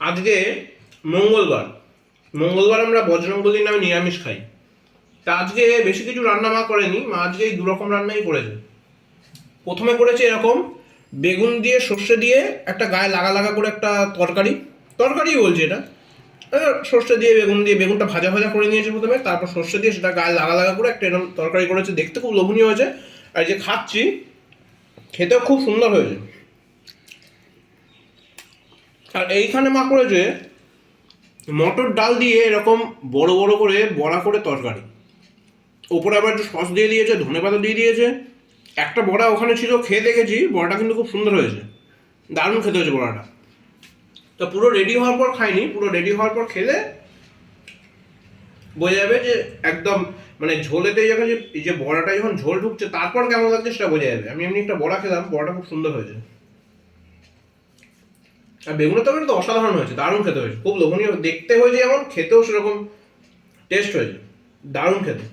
আজকে মঙ্গলবার মঙ্গলবার আমরা বজরংবলীর নামে নিরামিষ খাই। তা আজকে বেশি কিছু রান্না মা করেনি, মা আজকে এই দুরকম রান্নাই করেছে। প্রথমে করেছে এরকম বেগুন দিয়ে সর্ষে দিয়ে একটা গায়ে লাগা লাগা করে একটা তরকারি, তরকারি বলছে এটা। সর্ষে দিয়ে বেগুনটা ভাজা ভাজা করে নিয়েছে প্রথমে, তারপর সর্ষে দিয়ে সেটা গায়ে লাগা লাগা করে একটা এরকম তরকারি করেছে, দেখতে খুব লোভনীয় হয়েছে। আর যে খাচ্ছি, খেতেও খুব সুন্দর হয়েছে। আর এইখানে মা করেছে মটর ডাল দিয়ে এরকম বড় বড় করে বড়া করে তরকারি, ওপরে আবার একটু সস দিয়ে দিয়েছে, ধনেপাতা দিয়ে দিয়েছে। একটা বড়া ওখানে ছিল, খেয়ে দেখেছি, বড়াটা কিন্তু খুব সুন্দর হয়েছে, দারুণ খেতে হয়েছে বড়াটা। তো পুরো রেডি হওয়ার পর খাইনি, পুরো রেডি হওয়ার পর খেলে বোঝা যাবে যে একদম মানে ঝোলেতে যখন যে বড়াটা যখন ঝোল ঢুকছে তারপর কেমন লাগছে সেটা বোঝা যাবে। আমি এমনি একটা বড়া খেলাম, বড়াটা খুব সুন্দর হয়েছে। আর বেগুনের তরকারি তো অসাধারণ হয়েছে, দারুণ খেতে হয়েছে, খুব লোভনীয় দেখতে হয়েছে, যেমন খেতেও সেরকম টেস্ট হয়েছে, দারুণ খেতে।